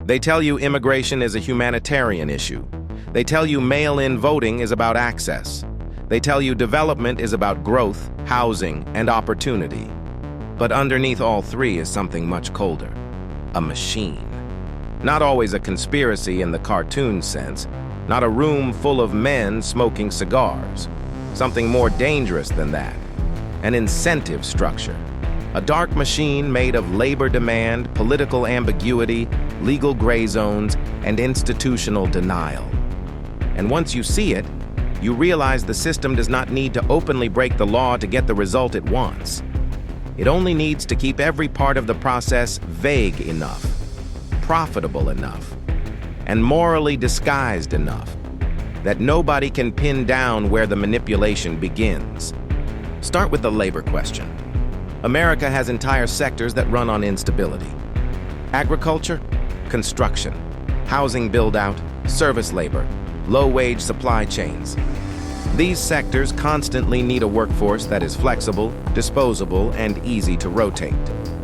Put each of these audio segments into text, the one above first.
They tell you immigration is a humanitarian issue. They tell you mail-in voting is about access. They tell you development is about growth, housing, and opportunity. But underneath all three is something much colder: a machine. Not always a conspiracy in the cartoon sense, not a room full of men smoking cigars. Something more dangerous than that: an incentive structure. A dark machine made of labor demand, political ambiguity, legal gray zones, and institutional denial. And once you see it, you realize the system does not need to openly break the law to get the result it wants. It only needs to keep every part of the process vague enough, profitable enough, and morally disguised enough that nobody can pin down where the manipulation begins. Start with the labor question. America has entire sectors that run on instability. Agriculture, construction, housing build-out, service labor, low-wage supply chains. These sectors constantly need a workforce that is flexible, disposable, and easy to rotate.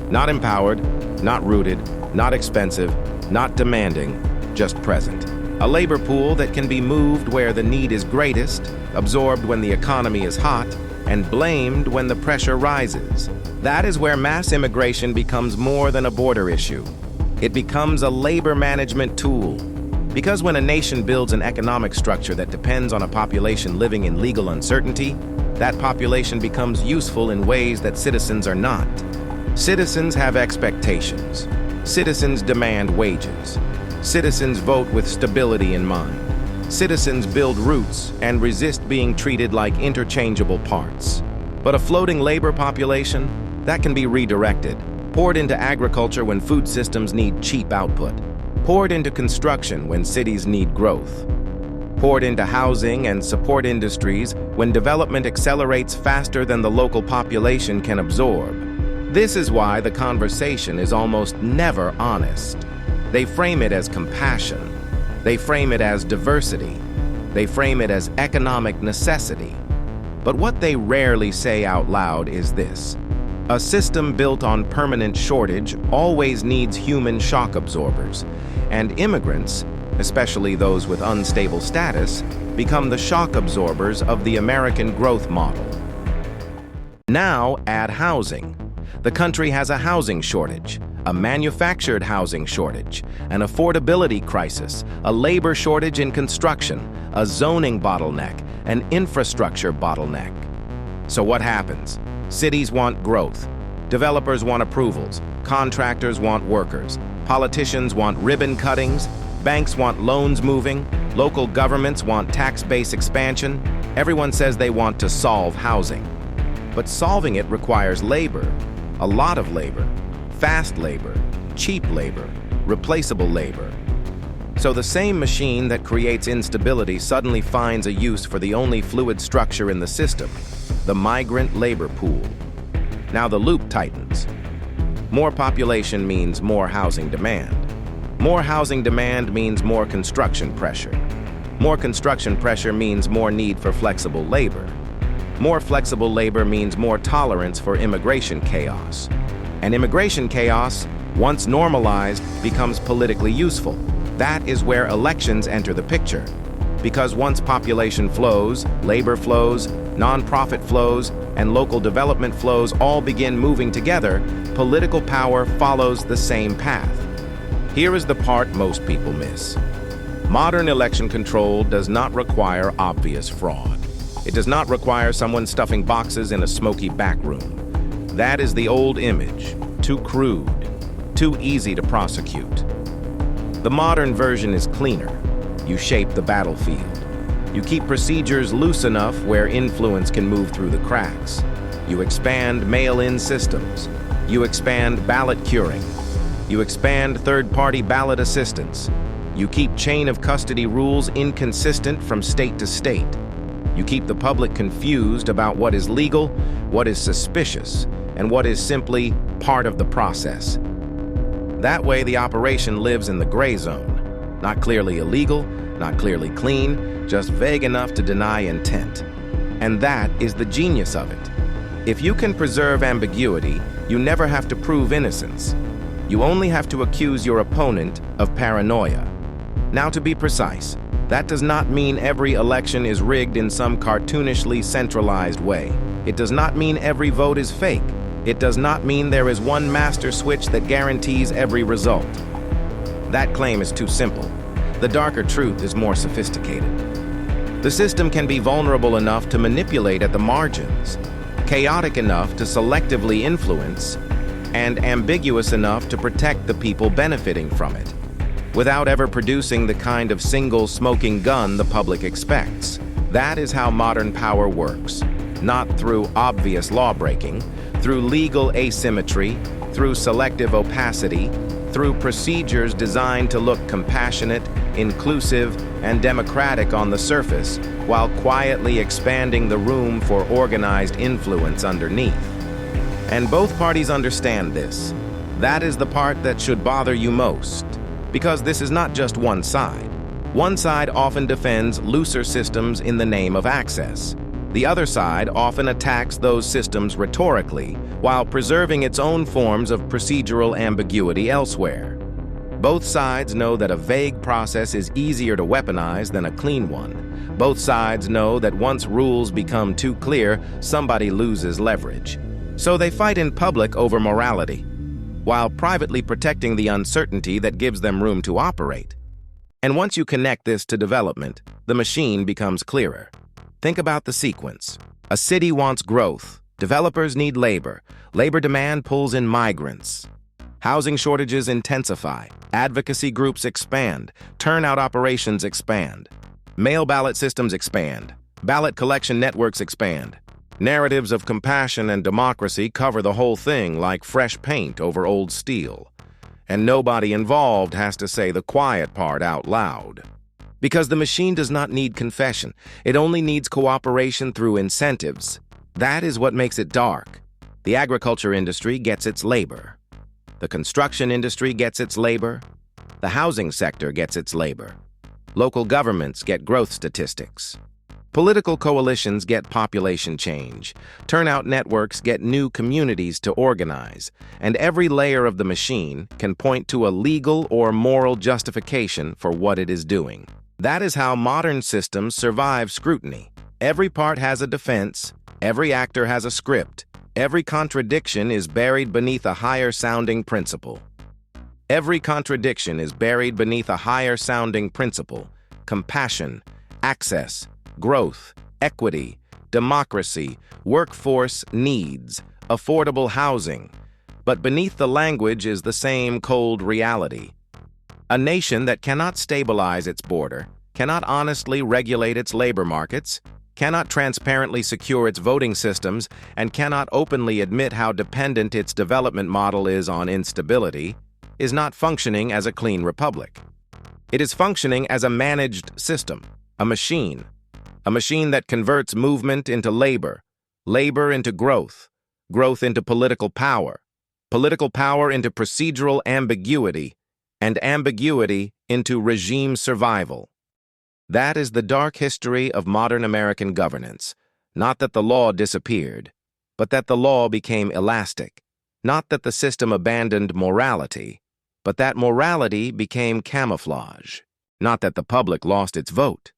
Not empowered, not rooted, not expensive, not demanding, just present. A labor pool that can be moved where the need is greatest, absorbed when the economy is hot, and blamed when the pressure rises. That is where mass immigration becomes more than a border issue. It becomes a labor management tool. Because when a nation builds an economic structure that depends on a population living in legal uncertainty, that population becomes useful in ways that citizens are not. Citizens have expectations. Citizens demand wages. Citizens vote with stability in mind. Citizens build roots and resist being treated like interchangeable parts. But a floating labor population, that can be redirected, poured into agriculture when food systems need cheap output, poured into construction when cities need growth, poured into housing and support industries when development accelerates faster than the local population can absorb. This is why the conversation is almost never honest. They frame it as compassion. They frame it as diversity. They frame it as economic necessity. But what they rarely say out loud is this: a system built on permanent shortage always needs human shock absorbers, and immigrants, especially those with unstable status, become the shock absorbers of the American growth model. Now add housing. The country has a housing shortage, a manufactured housing shortage, an affordability crisis, a labor shortage in construction, a zoning bottleneck, an infrastructure bottleneck. So what happens? Cities want growth. Developers want approvals. Contractors want workers. Politicians want ribbon cuttings. Banks want loans moving. Local governments want tax base expansion. Everyone says they want to solve housing. But solving it requires labor, a lot of labor. Fast labor, cheap labor, replaceable labor. So the same machine that creates instability suddenly finds a use for the only fluid structure in the system, the migrant labor pool. Now the loop tightens. More population means more housing demand. More housing demand means more construction pressure. More construction pressure means more need for flexible labor. More flexible labor means more tolerance for immigration chaos. And immigration chaos, once normalized, becomes politically useful. That is where elections enter the picture. Because once population flows, labor flows, nonprofit flows, and local development flows all begin moving together, political power follows the same path. Here is the part most people miss. Modern election control does not require obvious fraud. It does not require someone stuffing boxes in a smoky back room. That is the old image, too crude, too easy to prosecute. The modern version is cleaner. You shape the battlefield. You keep procedures loose enough where influence can move through the cracks. You expand mail-in systems. You expand ballot curing. You expand third-party ballot assistance. You keep chain of custody rules inconsistent from state to state. You keep the public confused about what is legal, what is suspicious, and what is simply part of the process. That way, the operation lives in the gray zone. Not clearly illegal, not clearly clean, just vague enough to deny intent. And that is the genius of it. If you can preserve ambiguity, you never have to prove innocence. You only have to accuse your opponent of paranoia. Now, to be precise, that does not mean every election is rigged in some cartoonishly centralized way. It does not mean every vote is fake. It does not mean there is one master switch that guarantees every result. That claim is too simple. The darker truth is more sophisticated. The system can be vulnerable enough to manipulate at the margins, chaotic enough to selectively influence, and ambiguous enough to protect the people benefiting from it, without ever producing the kind of single smoking gun the public expects. That is how modern power works, not through obvious lawbreaking, through legal asymmetry, through selective opacity, through procedures designed to look compassionate, inclusive, and democratic on the surface, while quietly expanding the room for organized influence underneath. And both parties understand this. That is the part that should bother you most, because this is not just one side. One side often defends looser systems in the name of access. The other side often attacks those systems rhetorically, while preserving its own forms of procedural ambiguity elsewhere. Both sides know that a vague process is easier to weaponize than a clean one. Both sides know that once rules become too clear, somebody loses leverage. So they fight in public over morality, while privately protecting the uncertainty that gives them room to operate. And once you connect this to development, the machine becomes clearer. Think about the sequence. A city wants growth. Developers need labor. Labor demand pulls in migrants. Housing shortages intensify. Advocacy groups expand. Turnout operations expand. Mail ballot systems expand. Ballot collection networks expand. Narratives of compassion and democracy cover the whole thing like fresh paint over old steel. And nobody involved has to say the quiet part out loud. Because the machine does not need confession. It only needs cooperation through incentives. That is what makes it dark. The agriculture industry gets its labor. The construction industry gets its labor. The housing sector gets its labor. Local governments get growth statistics. Political coalitions get population change. Turnout networks get new communities to organize. And every layer of the machine can point to a legal or moral justification for what it is doing. That is how modern systems survive scrutiny. Every part has a defense. Every actor has a script. Every contradiction is buried beneath a higher-sounding principle. Every contradiction is buried beneath a higher-sounding principle: compassion, access, growth, equity, democracy, workforce needs, affordable housing. But beneath the language is the same cold reality. A nation that cannot stabilize its border, cannot honestly regulate its labor markets, cannot transparently secure its voting systems, and cannot openly admit how dependent its development model is on instability, is not functioning as a clean republic. It is functioning as a managed system, a machine that converts movement into labor, labor into growth, growth into political power into procedural ambiguity, and ambiguity into regime survival. That is the dark history of modern American governance. Not that the law disappeared, but that the law became elastic. Not that the system abandoned morality, but that morality became camouflage. Not that the public lost its vote,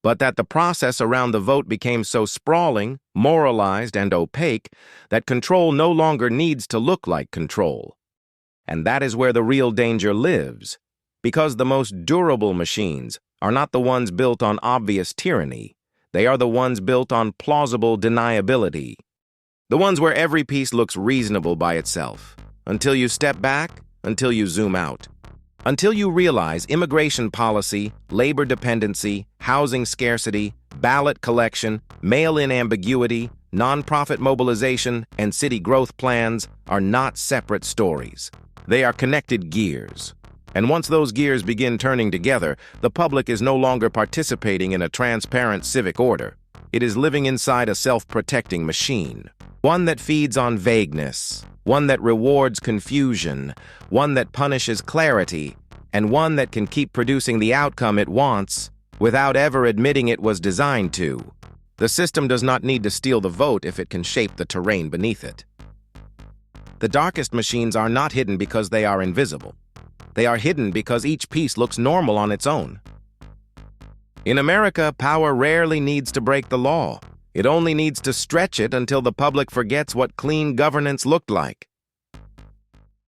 but that the process around the vote became so sprawling, moralized, and opaque that control no longer needs to look like control. And that is where the real danger lives, because the most durable machines are not the ones built on obvious tyranny. They are the ones built on plausible deniability. The ones where every piece looks reasonable by itself, until you step back, until you zoom out, until you realize immigration policy, labor dependency, housing scarcity, ballot collection, mail-in ambiguity, nonprofit mobilization, and city growth plans are not separate stories. They are connected gears. And once those gears begin turning together, the public is no longer participating in a transparent civic order. It is living inside a self-protecting machine, one that feeds on vagueness, one that rewards confusion, one that punishes clarity, and one that can keep producing the outcome it wants without ever admitting it was designed to. The system does not need to steal the vote if it can shape the terrain beneath it. The darkest machines are not hidden because they are invisible. They are hidden because each piece looks normal on its own. In America, power rarely needs to break the law. It only needs to stretch it until the public forgets what clean governance looked like.